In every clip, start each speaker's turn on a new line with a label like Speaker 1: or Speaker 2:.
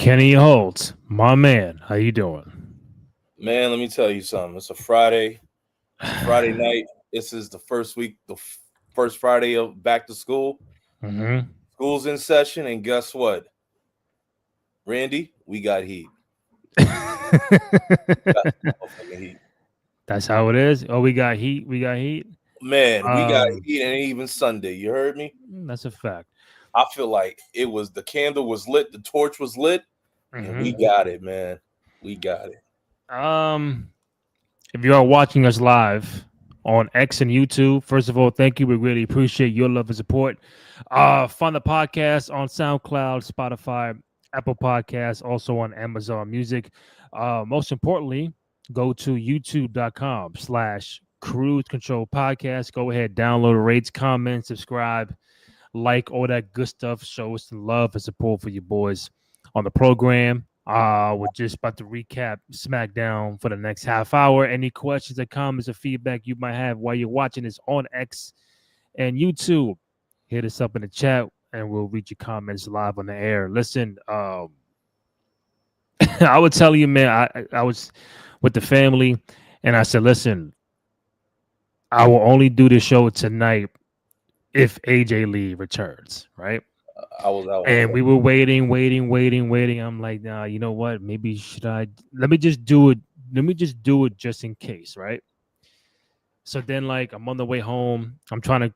Speaker 1: Kenny Holtz, my man. How you doing?
Speaker 2: Man, let me tell you something. It's a Friday. It's a Friday night. This is the first week, first Friday of back to school.
Speaker 1: hmm
Speaker 2: School's in session, and guess what? Randy, we got heat. Got motherfucking heat.
Speaker 1: That's how it is. Oh, we got heat. We got heat.
Speaker 2: Man, we got
Speaker 1: Um,
Speaker 2: heat, and even Sunday. You heard me?
Speaker 1: that's a fact.
Speaker 2: I feel like it was the candle was lit, the torch was lit, and we
Speaker 1: hmm
Speaker 2: got it, man. We got it.
Speaker 1: Um, if you are watching us live on X and YouTube, first of all, thank you. We really appreciate your love and support. Find the podcast on SoundCloud, Spotify, Apple Podcasts, also on Amazon Music. Most importantly, go to youtube.com/cruise control podcast. Go ahead, download, rates, comment, subscribe, like all that good stuff. Show us some love and support for your boys on the program. We're just about to recap SmackDown for the next half hour. Any questions or comments or feedback you might have while you're watching this on X and YouTube, hit us up in the chat and we'll read your comments live on the air. Listen, I would tell you, man, I was with the family and I said, listen, I will only do the show tonight if AJ Lee returns, right?
Speaker 2: I was out.
Speaker 1: And we were waiting. I'm like, nah, you know what? Maybe should I let me just do it? Let me just do it just in case, right? So then, like, I'm on the way home. I'm trying to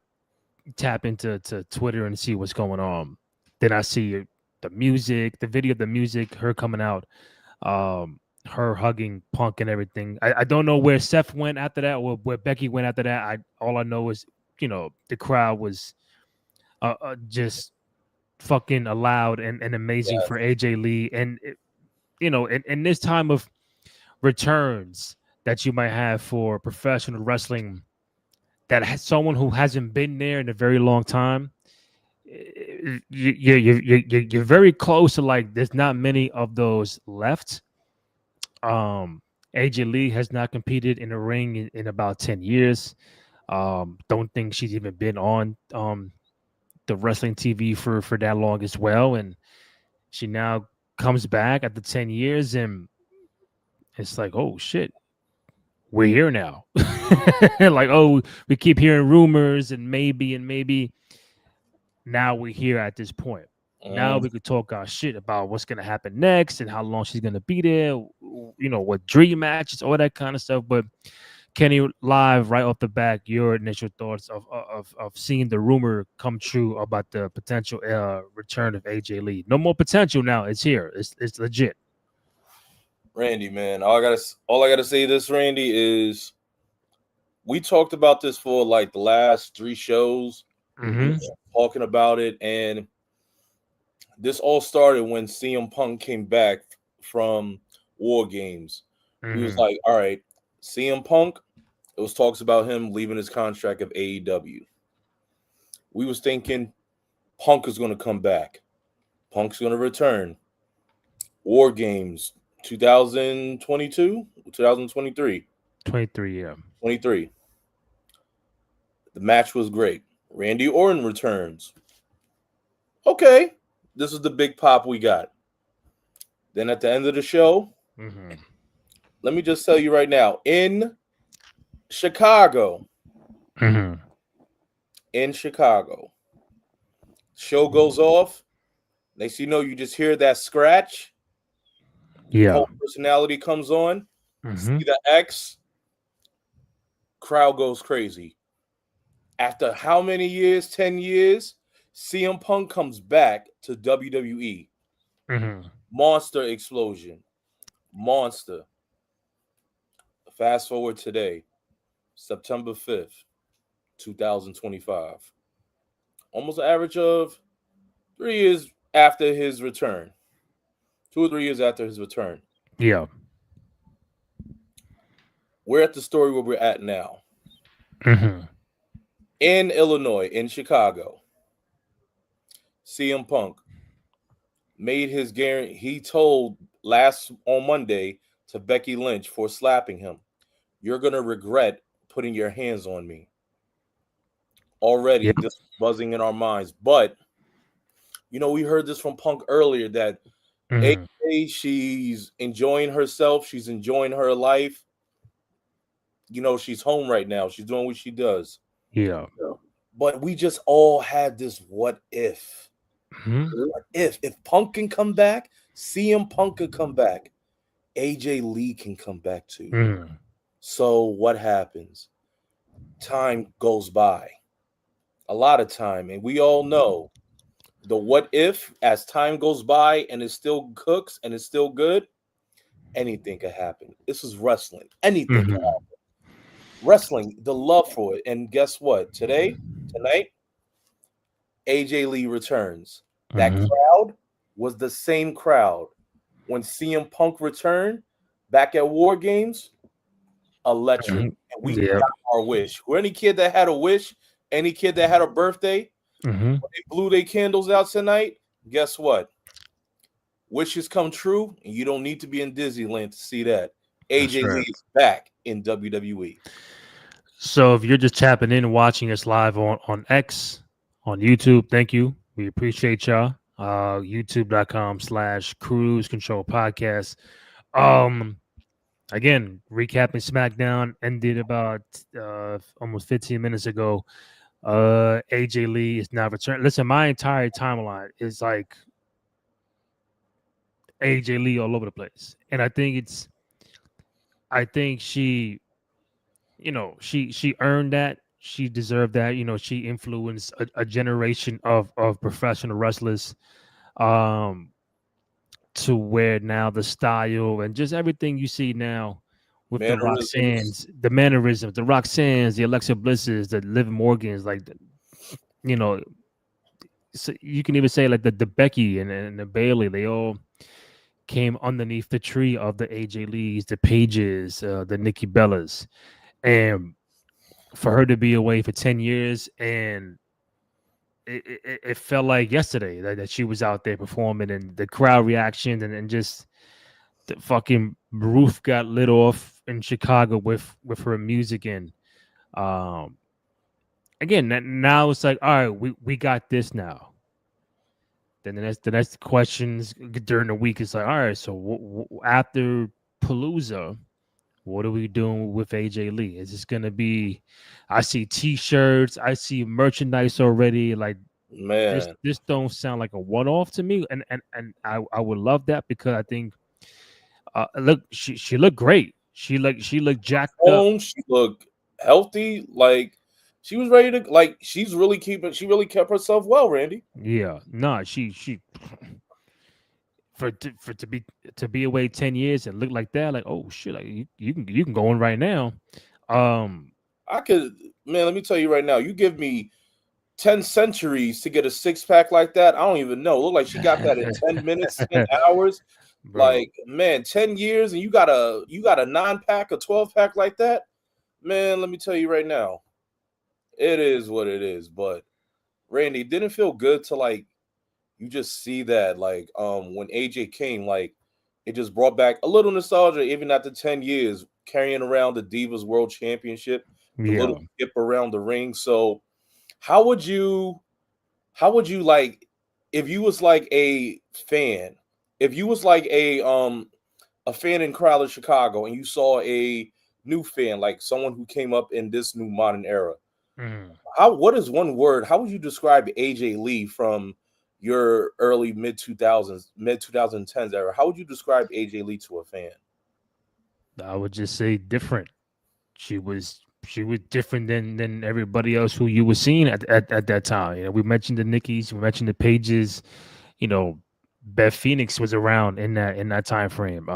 Speaker 1: tap into Twitter and see what's going on. Then I see the music, the video of the music, her coming out, her hugging Punk and everything. I don't know where Seth went after that, or where Becky went after that. All I know is, the crowd was just fucking allowed and amazing
Speaker 2: Yes.
Speaker 1: for AJ Lee. And, in this time of returns that you might have for professional wrestling, that has someone who hasn't been there in a very long time, you're very close to, like, there's not many of those left. AJ Lee has not competed in a ring in about 10 years. Don't think she's even been on the wrestling TV for that long as well. And she now comes back after 10 years, and it's like, oh shit, we're here now. Like, oh, we keep hearing rumors and maybe. Now we're here at this point. Now
Speaker 2: Mhm.
Speaker 1: we could talk our shit about what's gonna happen next and how long she's gonna be there. What dream matches, all that kind of stuff. But Kenny, live right off the back, your initial thoughts of seeing the rumor come true about the potential return of AJ Lee. No more potential now. It's here. It's legit.
Speaker 2: Randy, man, all I gotta say this, Randy, is we talked about this for like the last three shows. We were
Speaker 1: Mm-hmm.
Speaker 2: talking about it, and this all started when CM Punk came back from War Games. We was
Speaker 1: Mm-hmm.
Speaker 2: like, all right, CM Punk. It was talks about him leaving his contract of AEW. We was thinking Punk is going to come back. Punk's going to return. War Games 2022, 2023,
Speaker 1: 23. Yeah.
Speaker 2: 23. The match was great. Randy Orton returns. Okay, this is the big pop we got. Then at the end of the show,
Speaker 1: Mm-hmm.
Speaker 2: let me just tell you right now, Chicago,
Speaker 1: Mm-hmm.
Speaker 2: in Chicago, show goes off. Next you know, you just hear that scratch.
Speaker 1: Yeah.
Speaker 2: Whole personality comes on.
Speaker 1: Mm-hmm.
Speaker 2: See the X, crowd goes crazy. After how many years? 10 years. CM Punk comes back to WWE.
Speaker 1: Mm-hmm.
Speaker 2: Monster explosion. Monster. Fast forward today, September 5th, 2025. Almost an average of 3 years after his return. 2 or 3 years after his return.
Speaker 1: Yeah.
Speaker 2: We're at the story where we're at now.
Speaker 1: Mm-hmm.
Speaker 2: In Illinois, in Chicago, CM Punk made his guarantee. He told last on Monday to Becky Lynch for slapping him, "You're gonna regret putting your hands on me." Already,
Speaker 1: Yep.
Speaker 2: this was buzzing in our minds. But we heard this from Punk earlier that
Speaker 1: Mm-hmm.
Speaker 2: AJ, she's enjoying herself. She's enjoying her life. You know, she's home right now. She's doing what she does.
Speaker 1: Yeah.
Speaker 2: But we just all had this what if?
Speaker 1: Mm-hmm.
Speaker 2: What if Punk can come back, CM Punk could come back, AJ Lee can come back too.
Speaker 1: Mm-hmm.
Speaker 2: So what happens? Time goes by. A lot of time, and we all know the what if as time goes by and it still cooks and it's still good, anything could happen. This is wrestling. Anything could
Speaker 1: Mm-hmm.
Speaker 2: happen. Wrestling, the love for it. And guess what? Tonight, AJ Lee returns. That
Speaker 1: Mm-hmm.
Speaker 2: crowd was the same crowd when CM Punk returned back at War Games. Electric. And we
Speaker 1: Yeah.
Speaker 2: got our wish. For any kid that had a wish, any kid that had a birthday,
Speaker 1: Mm-hmm.
Speaker 2: when they blew their candles out tonight, guess what? Wishes come true, and you don't need to be in Disneyland to see that.
Speaker 1: That's
Speaker 2: AJ
Speaker 1: right.
Speaker 2: Lee is back in WWE.
Speaker 1: So if you're just tapping in and watching us live on X, on YouTube, thank you. We appreciate y'all. YouTube.com/Cruise Control Podcast. Um, Again, recapping SmackDown ended about almost 15 minutes ago. AJ Lee is now returned. Listen, my entire timeline is like AJ Lee all over the place, and I think she, she earned that. She deserved that. She influenced a generation of professional wrestlers. Um, to where now the style and just everything you see now with the
Speaker 2: Mannerisms.
Speaker 1: Roxannes, the mannerisms, the Roxannes, the Alexa Blisses, the Liv Morgans, like you know, so you can even say like the Becky and the Bailey, they all came underneath the tree of the AJ Lees, the Pages, the Nikki Bellas, and for her to be away for 10 years and it felt like yesterday that she was out there performing and the crowd reaction and just the fucking roof got lit off in Chicago with her music and um again now it's like all right we got this now. Then the next questions during the week is like all right so after Palooza what are we doing with AJ Lee? Is this gonna be? I see T-shirts, I see merchandise already. Like this
Speaker 2: Man,
Speaker 1: this don't sound like a one-off to me, and I would love that because I think look she looked great. She looked jacked up.
Speaker 2: home, she looked healthy. Like she was ready to like she's really keeping she really kept herself well, Randy.
Speaker 1: Yeah, no, she for to be away 10 years and look like that, like oh shit, like you can go in right now. Um,
Speaker 2: I could man, let me tell you right now, you give me 10 centuries to get a six pack like that. I don't even know. Look like she got that in 10 minutes, 10 hours.
Speaker 1: bro,
Speaker 2: Like, man, 10 years and you got a 9 pack, a 12 pack like that. Man, let me tell you right now, it is what it is. But Randy, it didn't feel good to like you just see that like when AJ came, like it just brought back a little nostalgia, even after 10 years, carrying around the Divas World Championship, the little
Speaker 1: yeah.
Speaker 2: skip around the ring. So how would you how would you like if you was like a fan, if you was like a fan in Crowder, Chicago, and you saw a new fan, like someone who came up in this new modern era,
Speaker 1: Mhm.
Speaker 2: what is one word? How would you describe AJ Lee from your early mid 2000s, mid 2010s era? How would you describe AJ Lee to a fan?
Speaker 1: I would just say different. She was different than everybody else who you were seeing at that time. We mentioned the Nickies, we mentioned the Pages. You know, Beth Phoenix was around in that time frame.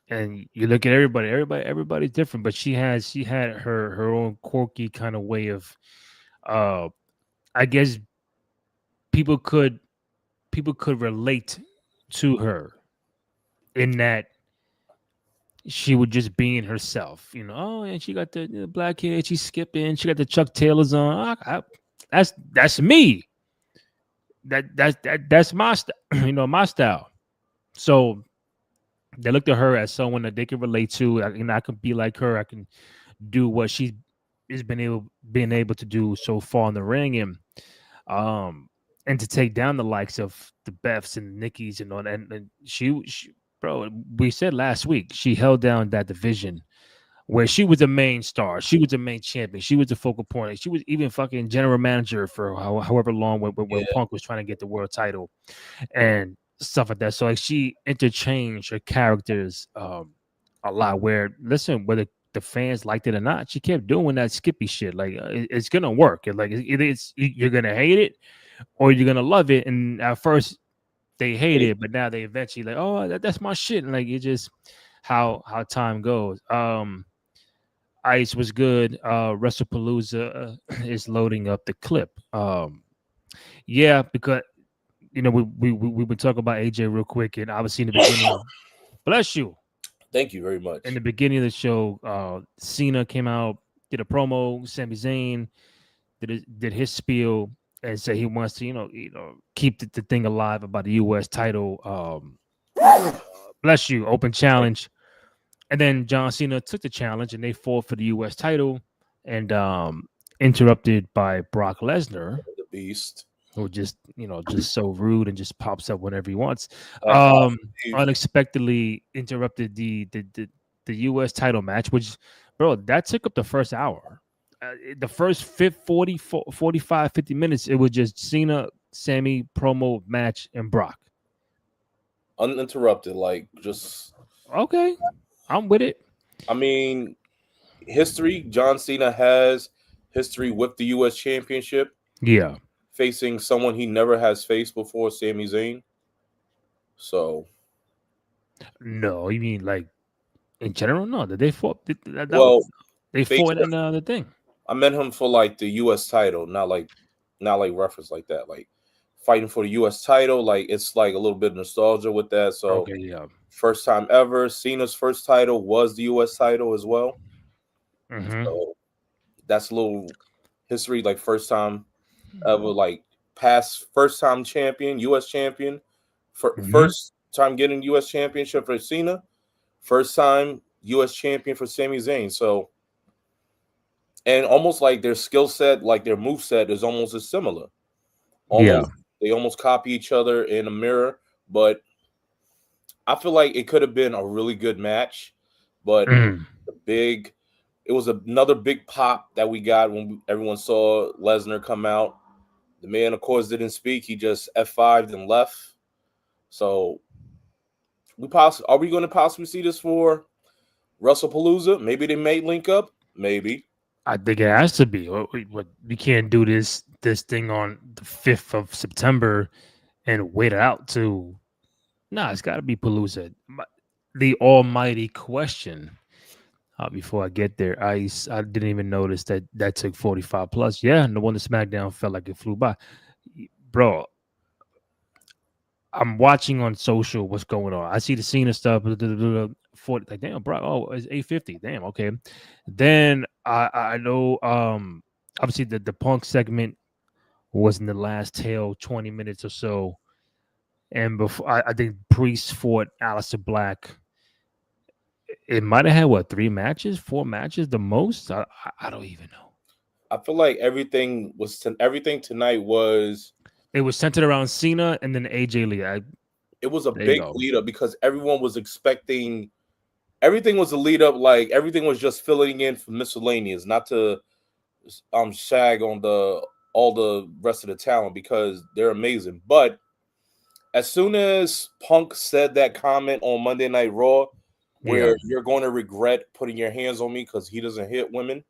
Speaker 1: And you look at everybody's different, but she had her own quirky kind of way of uh I guess people could people could relate to her in that she would just being herself, Oh, and she got the black hair, she's skipping, she got the Chuck Taylors on. That's me. That's my my style. So they looked at her as someone that they can relate to. I can be like her. I can do what she has been able to do so far in the ring, and um, and to take down the likes of the Beths and Nickies and all that. And she, bro, we said last week she held down that division where she was the main star, she was the main champion, she was the focal point, she was even fucking general manager for however long when
Speaker 2: Yeah,
Speaker 1: Punk was trying to get the world title and stuff like that. So like she interchanged her characters a lot. Where listen, whether the fans liked it or not, she kept doing that Skippy shit. Like it's gonna work. You're gonna hate it or you're gonna love it. And at first they hate
Speaker 2: hey,
Speaker 1: it, but now they eventually like, oh, that's my shit. And like it just how time goes. Ice was good. WrestlePalooza is loading up the clip. Yeah, because we would talk about AJ real quick, and obviously in the beginning, bless you.
Speaker 2: thank you very
Speaker 1: In
Speaker 2: much.
Speaker 1: the beginning of the show, Cena came out, did a promo. Sami Zayn did his spiel and said he wants to, keep the thing alive about the U.S. title. Bless you, open challenge. And then John Cena took the challenge, and they fought for the U.S. title, and interrupted by Brock Lesnar,
Speaker 2: The Beast.
Speaker 1: who just so rude and just pops up whenever he wants.
Speaker 2: I believe
Speaker 1: Unexpectedly interrupted the U.S. title match, which, bro, that took up the first hour. The first 45, 50 minutes, it was just Cena, Sammy promo match, and Brock.
Speaker 2: uninterrupted, like just.
Speaker 1: Okay, I'm with it.
Speaker 2: I mean, history. John Cena has history with the U.S. Championship,
Speaker 1: Yeah.
Speaker 2: facing someone he never has faced before, Sami Zayn. So,
Speaker 1: No, you mean like in general? No, that they fought. That was
Speaker 2: well,
Speaker 1: they
Speaker 2: face
Speaker 1: fought in the thing.
Speaker 2: I meant him for like the U.S. title, not like reference like that. Like fighting for the U.S. title, like it's like a little bit of nostalgia with that. So
Speaker 1: Okay, yeah.
Speaker 2: first time ever, Cena's first title was the U.S. title as well.
Speaker 1: Mm-hmm.
Speaker 2: So that's a little history, like first time ever, like past first time champion, U.S. champion, for
Speaker 1: Mm-hmm.
Speaker 2: first time getting U.S. championship for Cena, first time U.S. champion for Sami Zayn. So and almost like their skill set, like their move set, is almost as similar.
Speaker 1: Yeah.
Speaker 2: Almost they almost copy each other in a mirror, but I feel like it could have been a really good match. But
Speaker 1: Mm.
Speaker 2: the big, it was another big pop that we got when everyone saw Lesnar come out. The man, of course, didn't speak. He just F5'd and left. So are we going to possibly see this for WrestlePalooza? Maybe they may link up. Maybe.
Speaker 1: I think it has to be. We can't do this thing on the 5th of September and wait it out to. Nah, it's got to be Palooza. The almighty question. Before I get there, I didn't even notice that took 45 plus. Yeah, and the one that SmackDown felt like it flew by, bro. I'm watching on social what's going on. I see the Cena stuff. 40, like damn, bro. Oh, it's 850. Damn, okay. Then I know obviously the Punk segment was in the last tail 20 minutes or so, and before I think Priest fought Aleister Black. It might have had what 3 matches, 4 matches, the most. I don't even know.
Speaker 2: I feel like everything tonight was
Speaker 1: It was centered around Cena and then AJ Lee.
Speaker 2: it was a
Speaker 1: There you
Speaker 2: big
Speaker 1: go.
Speaker 2: lead up because everyone was expecting everything was a lead up, like everything was just filling in for miscellaneous, not to shag on the all the rest of the talent because they're amazing. But as soon as Punk said that comment on Monday Night Raw,
Speaker 1: Yeah.
Speaker 2: where you're going to regret putting your hands on me because he doesn't hit women,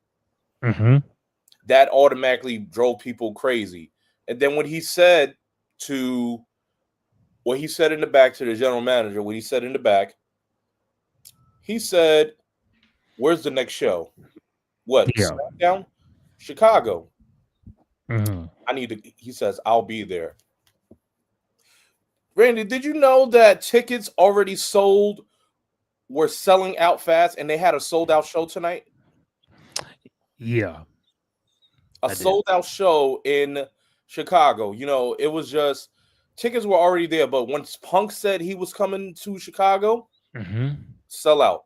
Speaker 1: Mm-hmm.
Speaker 2: that automatically drove people crazy. And then to what he said in the back to the general manager, what he said in the back, he said, "Where's the next show? What,
Speaker 1: Yeah.
Speaker 2: SmackDown? Chicago.
Speaker 1: Mm-hmm.
Speaker 2: I need to." He says, "I'll be there." Randy, did you know that tickets already sold were selling out fast, and they had a sold out show tonight?
Speaker 1: Yeah,
Speaker 2: A
Speaker 1: I did.
Speaker 2: sold out show in Chicago. It was just tickets were already there, but once Punk said he was coming to Chicago,
Speaker 1: Mm-hmm.
Speaker 2: sell out.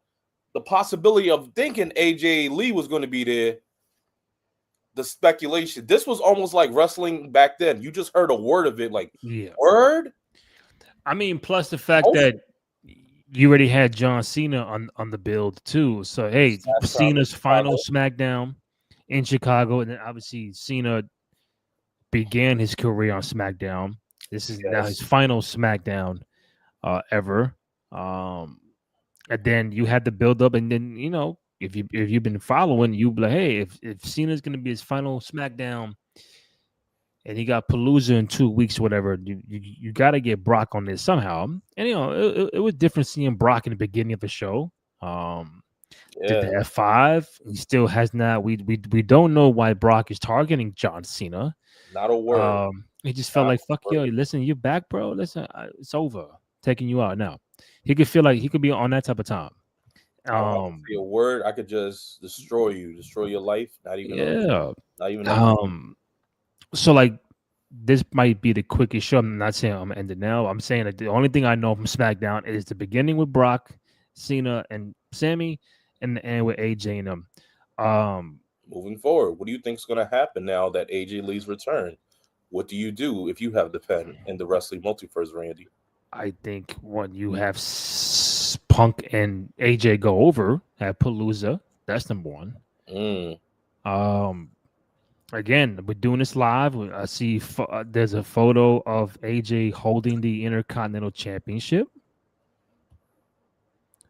Speaker 2: The possibility of thinking AJ Lee was going to be there, the speculation. This was almost like wrestling back then. You just heard a word of it, like
Speaker 1: Yeah.
Speaker 2: word.
Speaker 1: I mean, plus the fact
Speaker 2: Oh,
Speaker 1: that you already had John Cena on the build too. So hey,
Speaker 2: last time in
Speaker 1: Cena's final
Speaker 2: Chicago.
Speaker 1: SmackDown in Chicago, and then obviously Cena began his career on SmackDown. This is now his
Speaker 2: Yes,
Speaker 1: final SmackDown ever. Um, and then you had the build up, and then if you've been following, you be like, hey, if Cena's gonna be his final SmackDown, and he got Palooza in 2 weeks, whatever, you got to get Brock on this somehow. And it was different seeing Brock in the beginning of the show. Um, did
Speaker 2: yeah,
Speaker 1: the F5? He still has not. We don't know why Brock is targeting John Cena.
Speaker 2: not a word,
Speaker 1: He just felt
Speaker 2: not
Speaker 1: like
Speaker 2: a
Speaker 1: fuck yo.
Speaker 2: word.
Speaker 1: Listen, you back, bro. Listen, it's over. Taking you out now. He could feel like he could be on that type of time.
Speaker 2: I don't have to
Speaker 1: Um,
Speaker 2: say a word. I could just destroy you, destroy your life.
Speaker 1: yeah.
Speaker 2: Not even a.
Speaker 1: So like this might be the quickest show. I'm not saying I'm gonna end it now. I'm saying that the only thing I know from SmackDown is the beginning with Brock, Cena, and Sammy, and the end with AJ and them. Um,
Speaker 2: Moving forward, what do you think is going to happen now that AJ Lee's return? What do you do if you have the pen in the wrestling multiverse, Randy?
Speaker 1: I think when you have Punk and AJ go over at Palooza, that's number one.
Speaker 2: Mm.
Speaker 1: Um, Again, we're doing this live. I see there's a photo of AJ holding the Intercontinental Championship.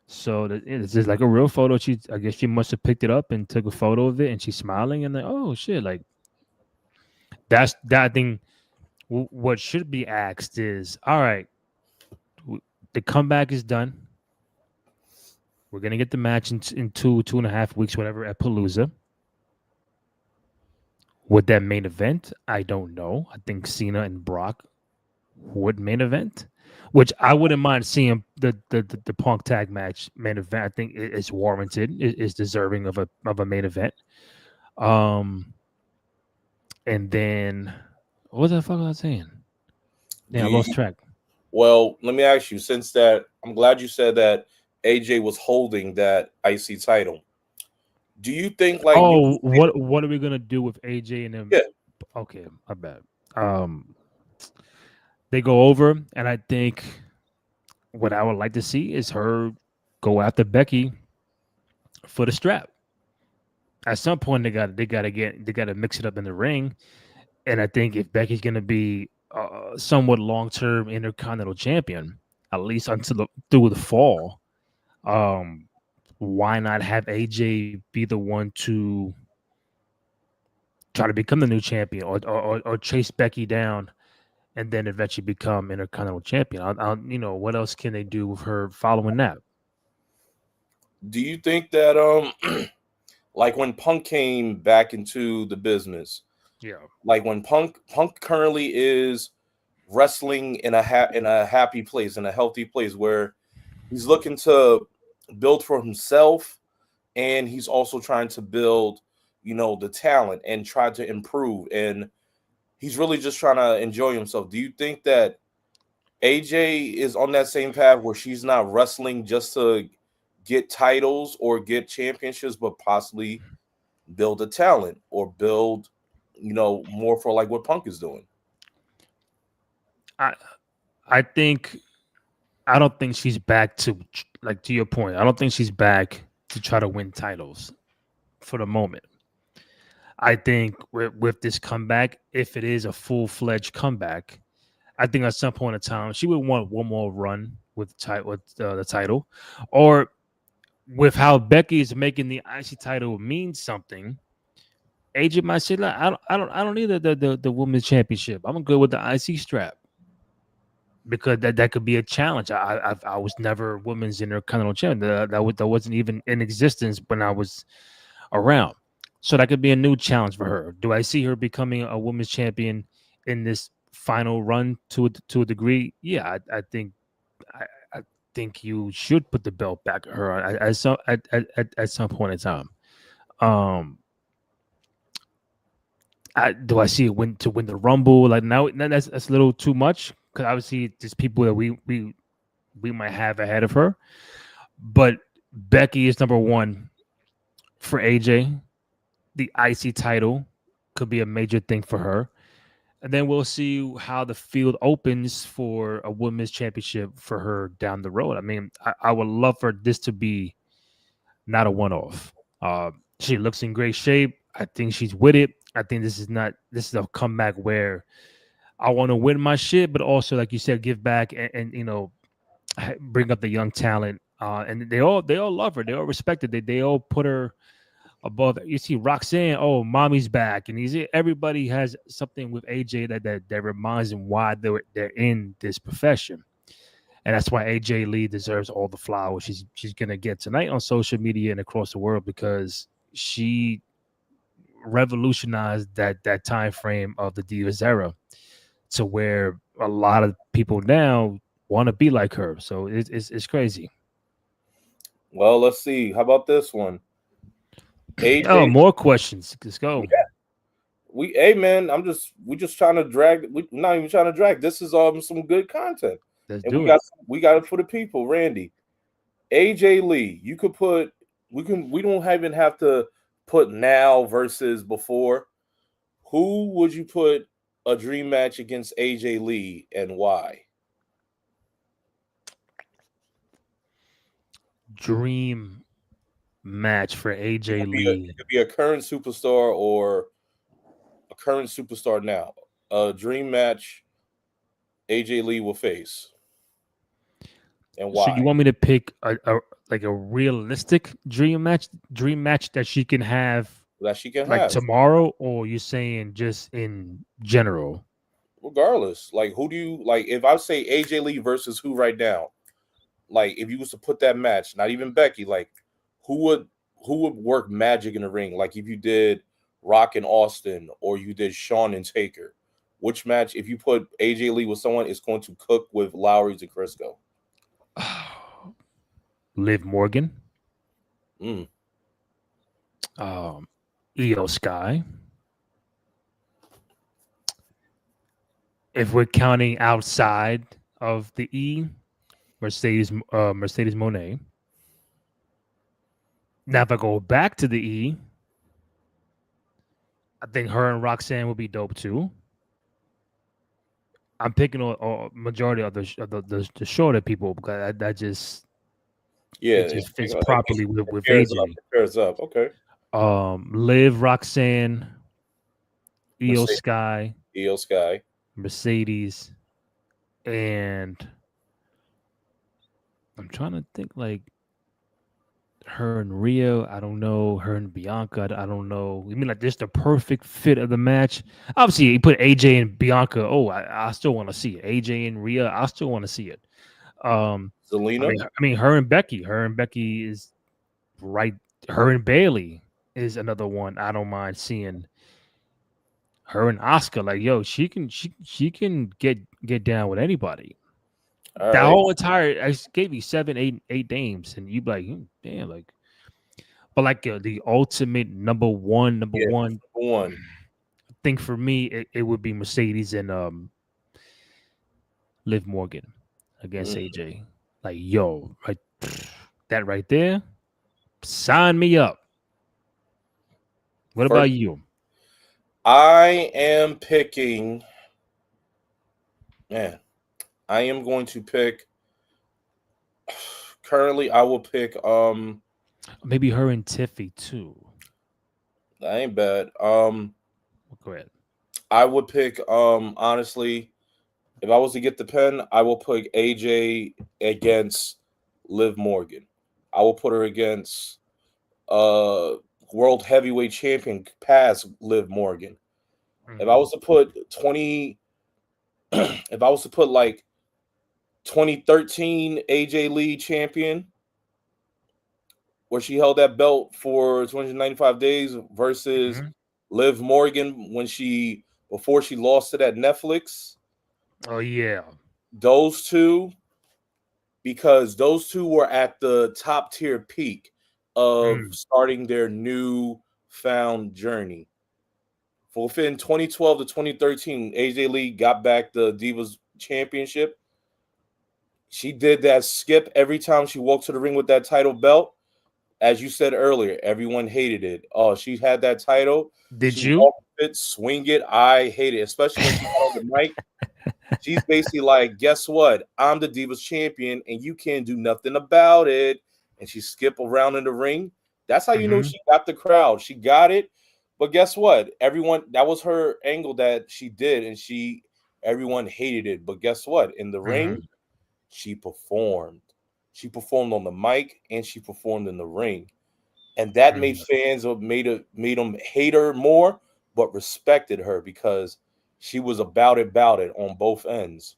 Speaker 1: So it's just like a real photo. I guess she must have picked it up and took a photo of it, and she's smiling and like, oh shit, like that's that thing. What should be asked is, all right, the comeback is done. We're gonna get the match in 2.5 weeks, whatever, at Palooza. Would that main event? I don't know. I think Cena and Brock would main event, which I wouldn't mind seeing the Punk tag match main event. I think it's warranted. It's deserving of a main event. Um, and then what the fuck was I saying?
Speaker 2: Do
Speaker 1: Yeah, I
Speaker 2: you?
Speaker 1: lost track.
Speaker 2: Well, let me ask you. Since that, I'm glad you said that AJ was holding that IC title. Do you think like new?
Speaker 1: Oh, what are we gonna do with AJ and him?
Speaker 2: Yeah.
Speaker 1: Okay, I bet. They go over, and I think what I would like to see is her go after Becky for the strap. At some point, they gotta mix it up in the ring, and I think if Becky's gonna be somewhat long term Intercontinental Champion, at least through the fall, um, why not have AJ be the one to try to become the new champion, or chase Becky down and then eventually become Intercontinental Champion? What else can they do with her following that?
Speaker 2: Do you think that like when Punk came back into the business,
Speaker 1: Yeah.
Speaker 2: like when Punk currently is wrestling in in a happy place, in a healthy place where he's looking to build for himself, and he's also trying to build, the talent and try to improve, and he's really just trying to enjoy himself. Do you think that AJ is on that same path where she's not wrestling just to get titles or get championships, but possibly build a talent or build, more for like what Punk is doing?
Speaker 1: I I think I don't think she's back to your point. I don't think she's back to try to win titles for the moment. I think with this comeback, if it is a full-fledged comeback, I think at some point in time she would want one more run with the title, or with how Becky is making the IC title mean something. AJ might say, "Look, I don't need the women's championship. I'm good with the IC strap." Because that could be a challenge. I was never women's intercontinental champion. That wasn't even in existence when I was around. So that could be a new challenge for her. Do I see her becoming a women's champion in this final run to a degree? Yeah, I, I think you should put the belt back at her at some point in time. Um, do I see it win the Rumble? Like now that's a little too much because obviously there's people that we might have ahead of her. But Becky is number one for AJ, the IC title. could be a major thing for her. And then we'll see how the field opens for a women's championship for her down the road. I mean, I would love for this to be not a one off. She looks in great shape. I think she's with it. I think this is a comeback where I want to win my shit, but also, like you said, give back and bring up the young talent. And they all love her. They all respect her. They all put her above. You see Roxanne, oh, mommy's back, and everybody has something with AJ that reminds them why they're in this profession, and that's why AJ Lee deserves all the flowers she's gonna get tonight on social media and across the world because she revolutionized that time frame of the Divas era to where a lot of people now want to be like her. So it's crazy.
Speaker 2: Well, let's see. How about this one?
Speaker 1: Oh,
Speaker 2: AJ,
Speaker 1: more questions. Let's go.
Speaker 2: hey man, we just trying to drag. We not even trying to drag. This is some good content,
Speaker 1: Let's
Speaker 2: and
Speaker 1: do it.
Speaker 2: we got it for the people. Randy, AJ Lee, you could put. We don't even have to put now versus before. Who would you put a dream match against AJ Lee and why?
Speaker 1: Dream match for AJ
Speaker 2: It
Speaker 1: Lee.
Speaker 2: could be a current superstar or a current superstar now. A dream match AJ Lee will face and
Speaker 1: So
Speaker 2: why
Speaker 1: you want me to pick a like a realistic dream match that she can have
Speaker 2: that she can
Speaker 1: like
Speaker 2: have.
Speaker 1: tomorrow, or you saying just in general?
Speaker 2: Regardless, like who do you like? If I say AJ Lee versus who right now, like if you was to put that match, not even Becky, like who would who would work magic in the ring? Like if you did Rock and Austin or you did Shawn and Taker, which match? If you put AJ Lee with someone, it's going to cook with Lowry's and Crisco.
Speaker 1: Liv Morgan,
Speaker 2: Mm.
Speaker 1: um, Io Sky. If we're counting outside of the E, Mercedes Monet. Now, if I go back to the E, I think her and Roxanne would be dope too. I'm picking a majority of the shorter people because that just
Speaker 2: Yeah,
Speaker 1: it just fits properly with
Speaker 2: pairs up.
Speaker 1: AJ.
Speaker 2: It pairs up. Okay.
Speaker 1: Liv, Roxanne, Io
Speaker 2: Mercedes,
Speaker 1: Sky,
Speaker 2: Io Sky.
Speaker 1: Mercedes, and I'm trying to think like her and Rio. I don't know her and Bianca. I don't know. You mean like just the perfect fit of the match? Obviously, you put AJ and Bianca. Oh, I still want to see it. AJ and Rhea. I still want to see it.
Speaker 2: Zelina.
Speaker 1: I mean, her and Becky. Her and Becky is right. Her and Bailey is another one. I don't mind seeing her and Oscar. Like, yo, she can get down with anybody.
Speaker 2: All
Speaker 1: That
Speaker 2: right.
Speaker 1: whole entire I gave you 7, 8 names, and you be like, damn, like, but like the ultimate number
Speaker 2: Yeah,
Speaker 1: one
Speaker 2: one.
Speaker 1: thing for me, it would be Mercedes and Liv Morgan against
Speaker 2: Mm.
Speaker 1: AJ. Like, yo, right, that right there, sign me up. What about
Speaker 2: First,
Speaker 1: you?
Speaker 2: I am picking. Man, I am going to pick. Currently, I will pick.
Speaker 1: Maybe her and Tiffy too.
Speaker 2: That ain't bad.
Speaker 1: Go ahead.
Speaker 2: I would pick. Honestly, if I was to get the pen, I will put AJ against Liv Morgan. I will put her against uh world heavyweight champion past Liv Morgan. If I
Speaker 1: Mhm.
Speaker 2: was to put 20, if I was to put like 2013 AJ Lee champion, where she held that belt for 295 days versus
Speaker 1: Mhm.
Speaker 2: Liv Morgan when she before she lost to that Netflix.
Speaker 1: Oh yeah.
Speaker 2: Those two, because those two were at the top tier peak of
Speaker 1: Mm.
Speaker 2: starting their new found journey. For within 2012 to 2013, AJ Lee got back the Divas Championship. She did that skip every time she walked to the ring with that title belt. As you said earlier, everyone hated it. Oh, she had that title.
Speaker 1: Did
Speaker 2: She
Speaker 1: you?
Speaker 2: walked it, swing it. I hate it, especially when she got on the mic. She's basically like, guess what? I'm the Divas champion, and you can't do nothing about it. And she skipped around in the ring. That's how you know
Speaker 1: Mm-hmm.
Speaker 2: she got the crowd. She got it. But guess what? Everyone, that was her angle that she did, and everyone hated it. But guess what? In the ring,
Speaker 1: Mm-hmm.
Speaker 2: she performed. She performed on the mic and she performed in the ring. And that made
Speaker 1: Mm-hmm.
Speaker 2: fans made them hate her more, but respected her because she was about it on both ends.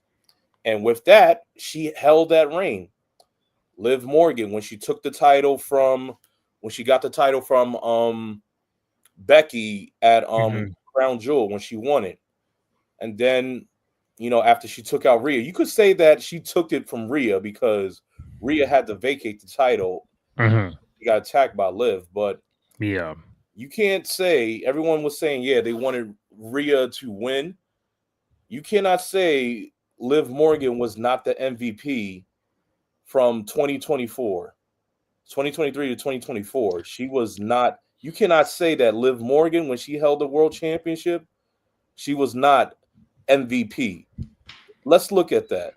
Speaker 2: And with that, she held that reign. Liv Morgan, when she took the title from when she got the title from Becky at
Speaker 1: Mm-hmm.
Speaker 2: Crown Jewel when she won it. And then, after she took out Rhea, you could say that she took it from Rhea because Rhea had to vacate the title.
Speaker 1: Mm-hmm.
Speaker 2: She got attacked by Liv, but
Speaker 1: Yeah.
Speaker 2: you can't say everyone was saying, yeah, they wanted Rhea to win. You cannot say Liv Morgan was not the MVP from 2024, 2023 to 2024. She was not. You cannot say that Liv Morgan, when she held the world championship, she was not MVP. Let's look at that.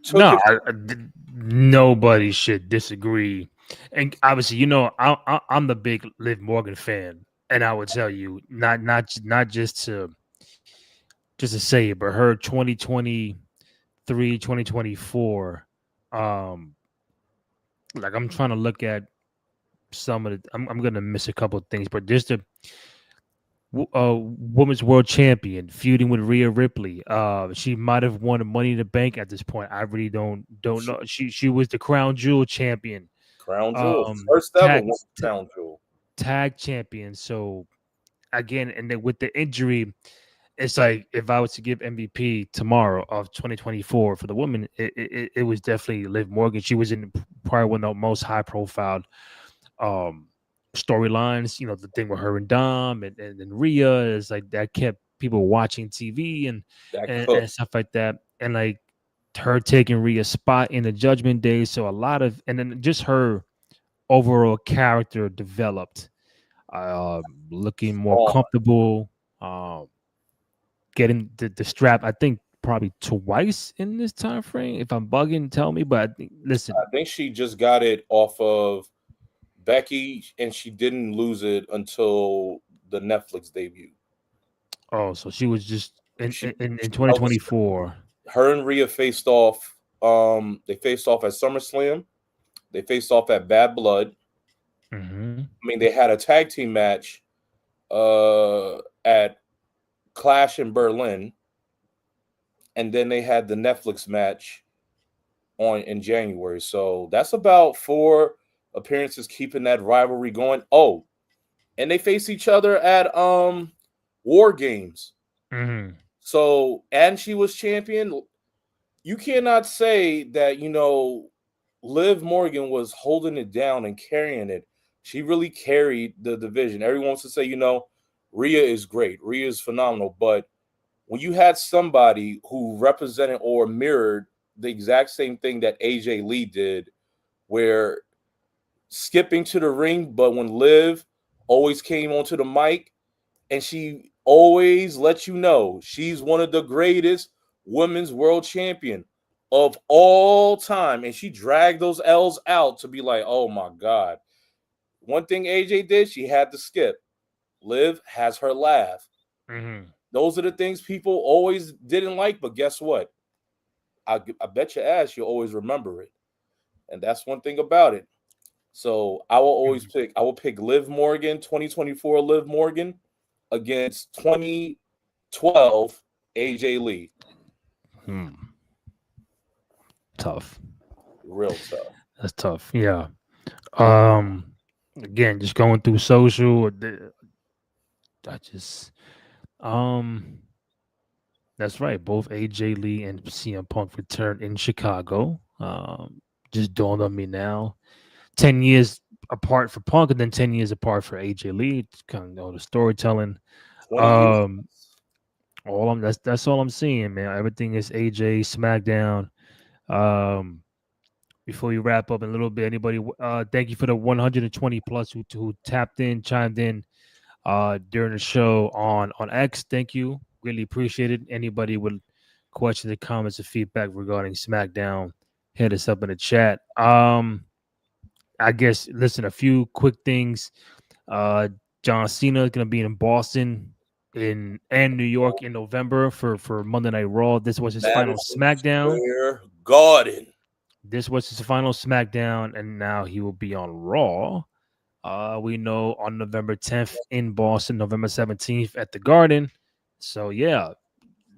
Speaker 2: Took
Speaker 1: No,
Speaker 2: it.
Speaker 1: nobody should disagree. And obviously, I'm the big Liv Morgan fan, and I would tell you, not just to say it, but her 2023, 2024, like I'm trying to look at some of the. I'm gonna miss a couple of things, but just the women's world champion feuding with Rhea Ripley. She might have won a Money in the Bank at this point. I really don't
Speaker 2: She,
Speaker 1: know. She was the Crown Jewel champion,
Speaker 2: Crown Jewel,
Speaker 1: um,
Speaker 2: first ever
Speaker 1: tag
Speaker 2: one
Speaker 1: t-
Speaker 2: Crown Jewel.
Speaker 1: tag champion. So again, and then with the injury, it's like if I was to give MVP tomorrow of 2024 for the woman, it was definitely Liv Morgan. She was in probably one of the most high profile um storylines. The thing with her and Dom and Rhea is like that kept people watching TV and,
Speaker 2: That
Speaker 1: and
Speaker 2: cook.
Speaker 1: and stuff like that. And like her taking Rhea's spot in the Judgment Day. So a lot of and then just her overall character developed, looking more
Speaker 2: Strong.
Speaker 1: comfortable, getting the strap. I think probably twice in this time frame. If I'm bugging, tell me. But I think, listen,
Speaker 2: I think she just got it off of Becky, and she didn't lose it until the Netflix debut.
Speaker 1: oh, so she was just in
Speaker 2: She,
Speaker 1: in,
Speaker 2: she
Speaker 1: in
Speaker 2: held the
Speaker 1: 2024.
Speaker 2: Her and Rhea faced off. They faced off at SummerSlam. They faced off at Bad Blood.
Speaker 1: Mm-hmm.
Speaker 2: I mean, they had a tag team match at Clash in Berlin, and then they had the Netflix match on in January. So that's about 4 appearances keeping that rivalry going. Oh, and they face each other at War Games.
Speaker 1: Mm-hmm.
Speaker 2: So, and she was champion. You cannot say that, Liv Morgan was holding it down and carrying it. She really carried the division. Everyone wants to say, Rhea is great. Rhea is phenomenal. But when you had somebody who represented or mirrored the exact same thing that AJ Lee did, where skipping to the ring, but when Liv always came onto the mic and she always let you know she's one of the greatest women's world champion of all time. And she dragged those L's out to be like, oh my God. One thing AJ did, she had to skip. Liv has her laugh.
Speaker 1: Mm-hmm.
Speaker 2: Those are the things people always didn't like, but guess what? I bet your ass you'll always remember it. And that's one thing about it. So I will pick Liv Morgan, 2024 Liv Morgan against 2012 AJ Lee.
Speaker 1: Hmm. Tough.
Speaker 2: Real tough.
Speaker 1: That's tough. Yeah. Um. Again, just going through social. I just That's right. Both AJ Lee and CM Punk returned in Chicago. Just dawned on me now. 10 years apart for Punk, and then 10 years apart for AJ Lee. It's kind of know the storytelling.
Speaker 2: 20 years.
Speaker 1: Um, all I'm that's all I'm seeing, man. Everything is AJ SmackDown. Um, before you wrap up in a little bit, anybody? Thank you for the 120 plus who tapped in, chimed in. during the show on X. Thank you, really appreciate it. Anybody with questions or comments or feedback regarding SmackDown, hit us up in the chat. I guess listen, a few quick things. Uh, John Cena is gonna be in Boston in and New York in November for Monday Night Raw. This was his final
Speaker 2: Madison
Speaker 1: SmackDown.
Speaker 2: Square Garden.
Speaker 1: This was his final SmackDown, and now he will be on Raw. We know on November 10th in Boston, November 17th at the Garden. So yeah,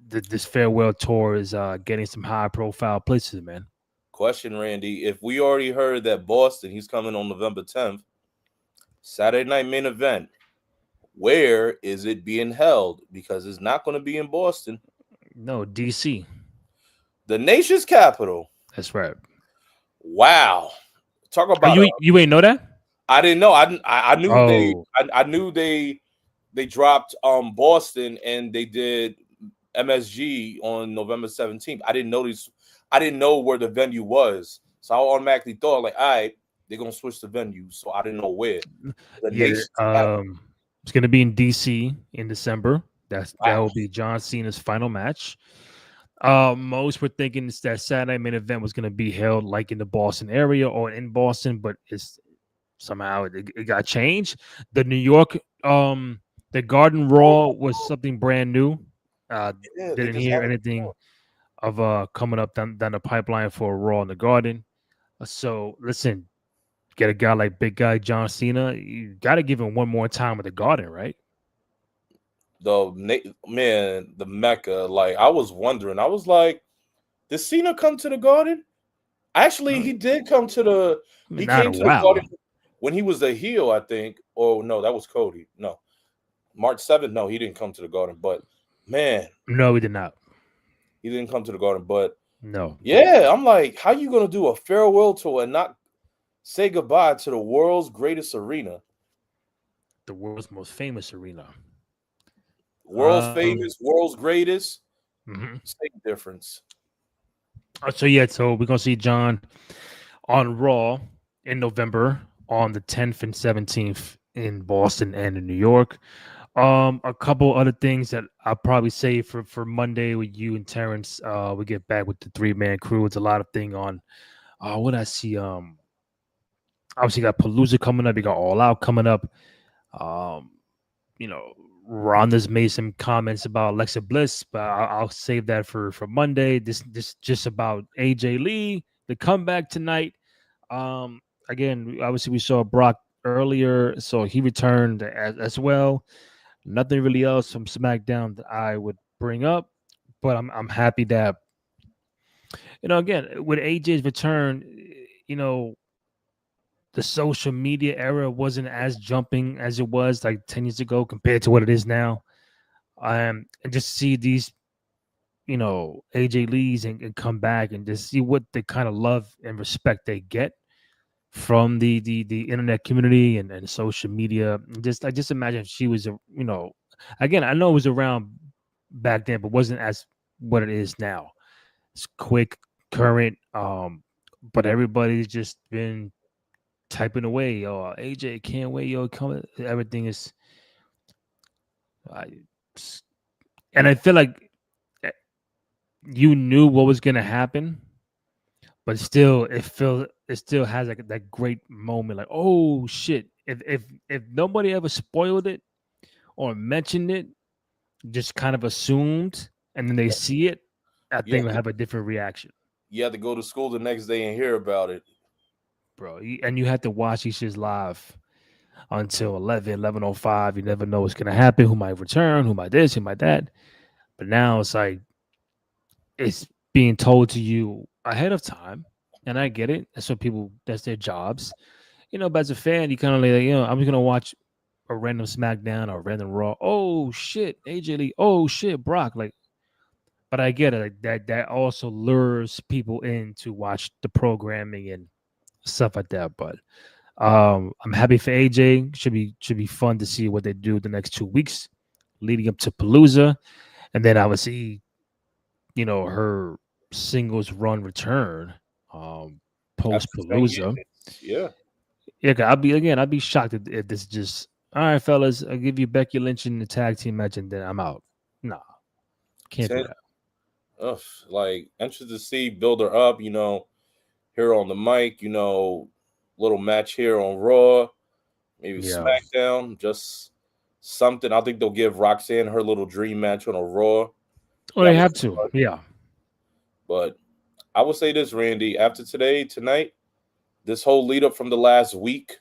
Speaker 1: this farewell tour is getting some high profile places, man.
Speaker 2: Question, Randy. If we already heard that Boston, he's coming on November 10th, Saturday night main event, where is it being held? Because it's not going to be in Boston,
Speaker 1: No, DC.
Speaker 2: the nation's capital.
Speaker 1: That's right.
Speaker 2: Wow. Talk
Speaker 1: Oh,
Speaker 2: about
Speaker 1: you ain't know that?
Speaker 2: I didn't know. I knew
Speaker 1: Oh
Speaker 2: I knew they dropped Boston and they did MSG on November 17th. I didn't know where the venue was. So I automatically thought like, all right, they're gonna switch the venue. So I didn't know where. The
Speaker 1: yeah.
Speaker 2: nation's capital.
Speaker 1: It's gonna be in DC in December. That
Speaker 2: Wow.
Speaker 1: will be John Cena's final match. Most were thinking that Saturday main event was going to be held like in the Boston area or in Boston, but it's somehow it got changed. The New York, the Garden Raw was something brand new. Uh,
Speaker 2: Yeah, they
Speaker 1: didn't
Speaker 2: just
Speaker 1: hear
Speaker 2: had it.
Speaker 1: anything of coming up down the pipeline for a Raw in the Garden. So listen, get a guy like big guy John Cena, you got to give him one more time at the Garden, right?
Speaker 2: The Mecca. Like I was wondering, I was like, did Cena come to the Garden? Actually,
Speaker 1: I
Speaker 2: he did come to the.
Speaker 1: mean,
Speaker 2: He
Speaker 1: not a
Speaker 2: came to the
Speaker 1: while.
Speaker 2: Garden when he was a heel, I think. Oh no, that was Cody. No, March 7th. No, he didn't come to the Garden. But man,
Speaker 1: No, we did not.
Speaker 2: he didn't come to the Garden. But
Speaker 1: No,
Speaker 2: yeah, I'm like, how you gonna do a farewell tour and not say goodbye to the world's greatest arena,
Speaker 1: the world's most famous arena.
Speaker 2: world's
Speaker 1: Um,
Speaker 2: famous, world's greatest?
Speaker 1: mhm.
Speaker 2: Same difference.
Speaker 1: So yeah, so we're gonna see John on Raw in November on the 10th and 17th in Boston and in New York. A couple other things that I'll probably say for Monday with you and Terrence. We get back with the 3-man crew. It's a lot of thing on. What I see. Obviously, you got Palooza coming up. You got All Out coming up. Um, you know, Ronda's made some comments about Alexa Bliss, but I'll save that for Monday. This just about AJ Lee, the comeback tonight. Again, obviously we saw Brock earlier, so he returned as well. Nothing really else from SmackDown that I would bring up, but I'm happy that again with AJ's return, you know the social media era wasn't as jumping as it was like 10 years ago compared to what it is now. And just see these, AJ Lees and come back and just see what the kind of love and respect they get from the internet community and social media. Just I just imagine if she was again, I know it was around back then, but wasn't as what it is now. It's quick, current, but everybody's just been typing away. Oh, AJ can't wait, yo, come. Everything is, I, and I feel like you knew what was gonna happen, but still, it still has like that great moment. Like, oh shit! If nobody ever spoiled it or mentioned it, just kind of assumed, and then they see it, I
Speaker 2: Yeah,
Speaker 1: think they'll have a different reaction,
Speaker 2: you had to go to school the next day and hear about it.
Speaker 1: bro. And you had to watch these shits live until 11:05. You never know what's gonna happen. Who might return? Who might this? Who might that? But now it's like it's being told to you ahead of time, and I get it. That's what people. That's their jobs. But as a fan, you kind of like, I'm just gonna watch a random SmackDown or a random Raw. Oh shit, AJ Lee. Oh shit, Brock. Like, but I get it. Like that also lures people in to watch the programming and stuff like that. But I'm happy for AJ. Should be fun to see what they do the next 2 weeks leading up to Palooza, and then I would see her singles run return post
Speaker 2: After 10
Speaker 1: Palooza.
Speaker 2: years. Yeah.
Speaker 1: Yeah, I'd be shocked if this just All right, fellas, I'll give you Becky Lynch in the tag team match, and then I'm out. Nah, can't do
Speaker 2: 10.
Speaker 1: that.
Speaker 2: Ugh, like interested to see build her up. Here on the mic. Little match here on Raw, maybe
Speaker 1: Yeah.
Speaker 2: SmackDown. Just something. I think they'll give Roxanne her little dream match on a Raw.
Speaker 1: Oh,
Speaker 2: That
Speaker 1: they
Speaker 2: was
Speaker 1: have to.
Speaker 2: fun.
Speaker 1: Yeah.
Speaker 2: But I will say this, Randy. After tonight, this whole lead up from the last week,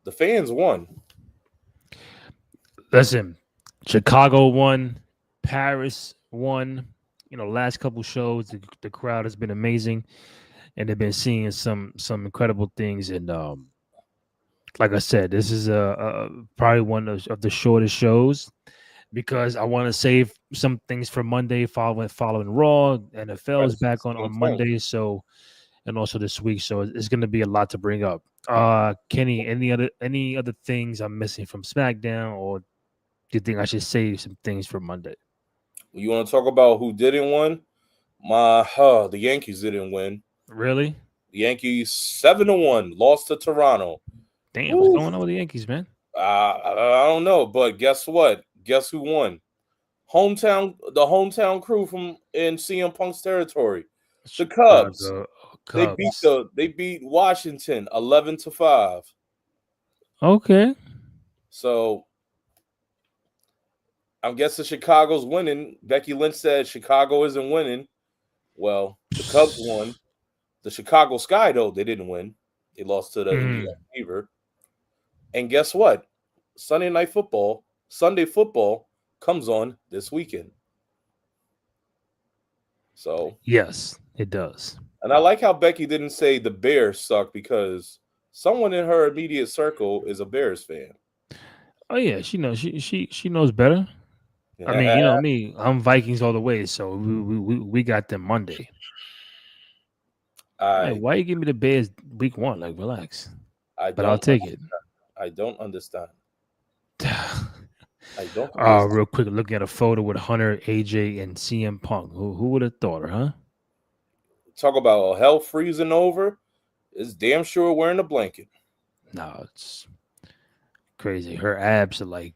Speaker 2: the fans won.
Speaker 1: Listen, Chicago won, Paris won. Last couple shows, the crowd has been amazing, and they've been seeing some incredible things. And like I said, this is probably one of the shortest shows because I want to save some things for Monday following Raw. NFL
Speaker 2: Right,
Speaker 1: is back
Speaker 2: it's
Speaker 1: on
Speaker 2: the same thing.
Speaker 1: Monday, so and also this week, so it's going to be a lot to bring up. Kenny, any other things I'm missing from SmackDown, or do you think I should save some things for Monday?
Speaker 2: You want to talk about who didn't win? The Yankees didn't win.
Speaker 1: Really?
Speaker 2: The Yankees 7-1 lost to Toronto.
Speaker 1: Damn, what's
Speaker 2: Woo.
Speaker 1: going on with the Yankees, man?
Speaker 2: I don't know, but guess what? Guess who won? The hometown crew from in CM Punk's territory, the Cubs.
Speaker 1: Chicago
Speaker 2: They beat
Speaker 1: Cubs.
Speaker 2: Washington 11-5.
Speaker 1: Okay.
Speaker 2: So I'm guessing Chicago's winning. Becky Lynch said Chicago isn't winning. Well, the Cubs won. The Chicago Sky, though, they didn't win. They lost to the Indiana Fever. And guess what? Sunday football comes on this weekend. So,
Speaker 1: Yes, it does.
Speaker 2: and I like how Becky didn't say the Bears suck because someone in her immediate circle is a Bears fan.
Speaker 1: Oh yeah, she knows. She knows better. I mean, you know me. I'm Vikings all the way, so we got them Monday. Hey,
Speaker 2: I
Speaker 1: why you give me the Bears week 1? Like, relax.
Speaker 2: I
Speaker 1: But I'll
Speaker 2: don't
Speaker 1: take it.
Speaker 2: I don't understand. I don't understand.
Speaker 1: Real quick, looking at a photo with Hunter, AJ, and CM Punk. Who would have thought her, huh?
Speaker 2: Talk about hell freezing over. It's damn sure wearing a blanket.
Speaker 1: No, it's crazy. Her abs are like,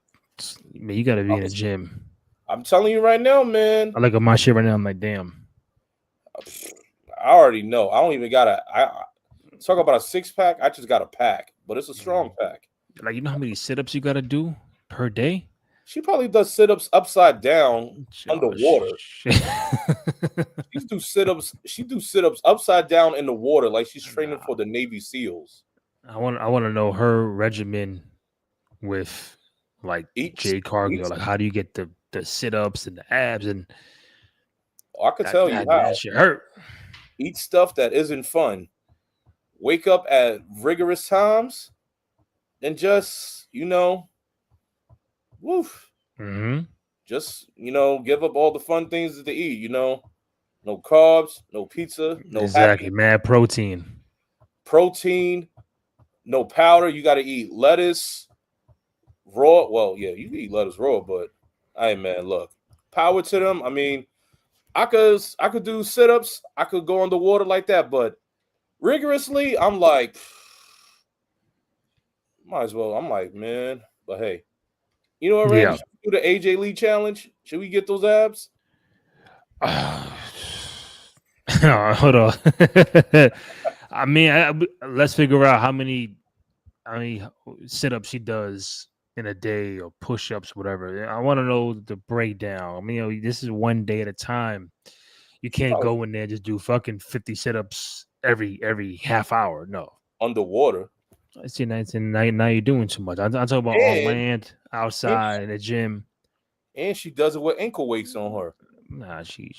Speaker 1: man, you got to be in a gym.
Speaker 2: I'm telling you right now, man.
Speaker 1: I look at my shit right now. I'm like, damn.
Speaker 2: I already know. I don't even gotta. I talk about a 6-pack. I just got a pack, but it's a strong pack.
Speaker 1: Like, you know how many sit-ups you got to do per day?
Speaker 2: She probably does sit-ups upside down underwater.
Speaker 1: Shit.
Speaker 2: She do sit-ups. She do sit-ups upside down in the water, like she's training
Speaker 1: Nah.
Speaker 2: for the Navy SEAls.
Speaker 1: I want to know her regimen with like
Speaker 2: Eat,
Speaker 1: Jade Cargill. Like, how do you get the sit-ups and the abs and
Speaker 2: I could tell you how.
Speaker 1: that shit hurt.
Speaker 2: Eat stuff that isn't fun. Wake up at rigorous times, and just woof.
Speaker 1: Mm-hmm.
Speaker 2: Just give up all the fun things to eat. No carbs, no pizza, no
Speaker 1: Exactly,
Speaker 2: happy
Speaker 1: mad protein.
Speaker 2: protein, no powder. You got to eat lettuce raw. Well, yeah, you can eat lettuce raw, but hey, man, look, power to them. I mean, I could do sit-ups. I could go underwater like that, but rigorously, I'm like, might as well. I'm like, man, but hey, you know what, Randy?
Speaker 1: Yeah.
Speaker 2: Should we do the AJ Lee challenge? Should we get those abs?
Speaker 1: Hold on. I mean, let's figure out how many sit-ups she does in a day or push-ups, whatever. I want to know the breakdown. I mean, this is one day at a time. You can't
Speaker 2: Oh,
Speaker 1: go in there and just do fucking 50 sit-ups every half hour. No.
Speaker 2: underwater.
Speaker 1: I see nights and now you're doing too much. I'm talking about on
Speaker 2: And
Speaker 1: land, outside, in the gym.
Speaker 2: and she does it with ankle weights on her.
Speaker 1: Nah, she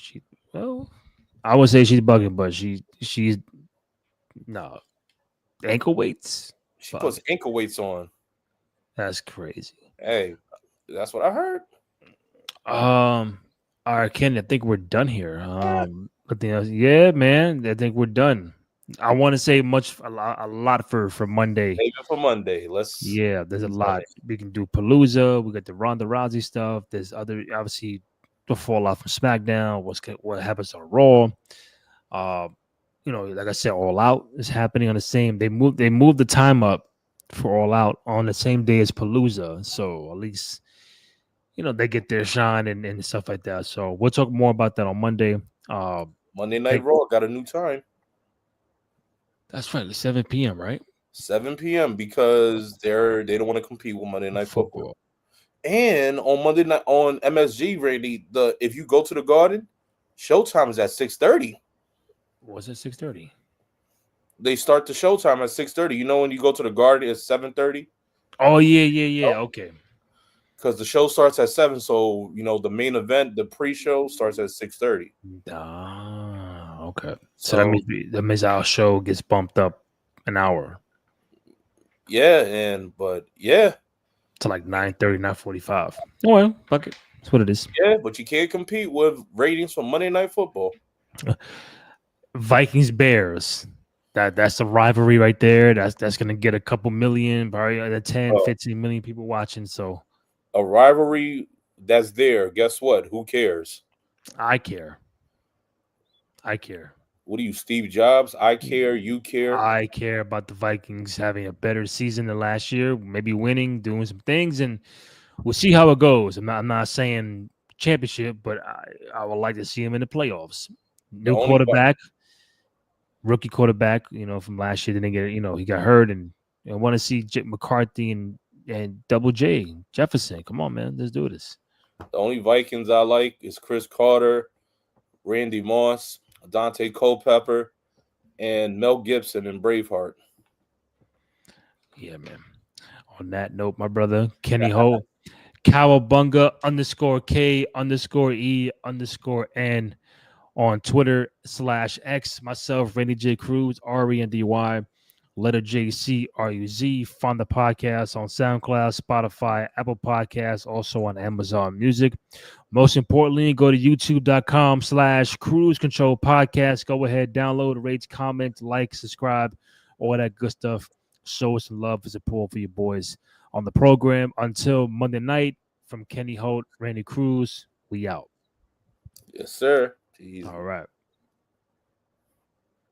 Speaker 1: well, I would say she's bugging, but she's no ankle weights.
Speaker 2: She puts
Speaker 1: Fuck,
Speaker 2: ankle weights on.
Speaker 1: that's crazy.
Speaker 2: Hey, that's what I heard.
Speaker 1: All right, Ken, I think we're done here. Nothing else. Yeah, man, I think we're done. I want to say a lot for Monday.
Speaker 2: Maybe for Monday. Let's.
Speaker 1: Yeah, there's a lot we can do. Palooza, we got the Ronda Rousey stuff. There's other obviously the fallout from SmackDown. What happens on Raw? Like I said, All Out is happening on the same. They moved the time up for All Out on the same day as Palooza. So at least they get their shine and stuff like that. So we'll talk more about that on Monday.
Speaker 2: Monday Night Raw got a new time.
Speaker 1: That's right, 7 p.m. Right?
Speaker 2: 7 p.m. because they don't want to compete with Monday Night Football. And on Monday night on MSG, Randy, if you go to the Garden, showtime is at 6:30.
Speaker 1: Was it 6:30?
Speaker 2: They start the showtime at 6:30. You know when you go to the Garden, it's 7:30.
Speaker 1: Oh yeah. Okay.
Speaker 2: Because the show starts at 7, so the main event, the pre-show, starts at 6:30.
Speaker 1: Ah, okay. So that means our show gets bumped up an hour.
Speaker 2: Yeah,
Speaker 1: to like 9:30, 9:45. Oh well, fuck it. That's what it is.
Speaker 2: Yeah, but you can't compete with ratings from Monday Night Football.
Speaker 1: Vikings Bears. That's a rivalry right there. That's gonna get a couple million, probably 10, 15 million people watching. So
Speaker 2: a rivalry that's there. Guess what? Who cares?
Speaker 1: I care.
Speaker 2: What are you, Steve Jobs? I care. You care.
Speaker 1: I care about the Vikings having a better season than last year, maybe winning, doing some things, and we'll see how it goes. I'm not saying championship, but I would like to see him in the playoffs. New quarterback, rookie quarterback, from last year. Didn't get he got hurt, and I want to see McCarthy and Double J Jefferson. Come on, man, let's do this.
Speaker 2: The only Vikings I like is Chris Carter, Randy Moss, Dante Culpepper, and Mel Gibson in Braveheart.
Speaker 1: Yeah, man. On that note, my brother, Kenny Holt, Cowabunga _K_E_N on Twitter /X. Myself, Randy J. Cruz, RENDY, letter JCRUZ. Find the podcast on SoundCloud, Spotify, Apple Podcasts, also on Amazon Music. Most importantly, go to youtube.com/Cruise Control Podcast. Go ahead, download, rate, comment, like, subscribe, all that good stuff. Show us some love and support for your boys on the program. Until Monday night, from Kenny Holt, Randy Cruz, we out.
Speaker 2: Yes, sir.
Speaker 1: All right.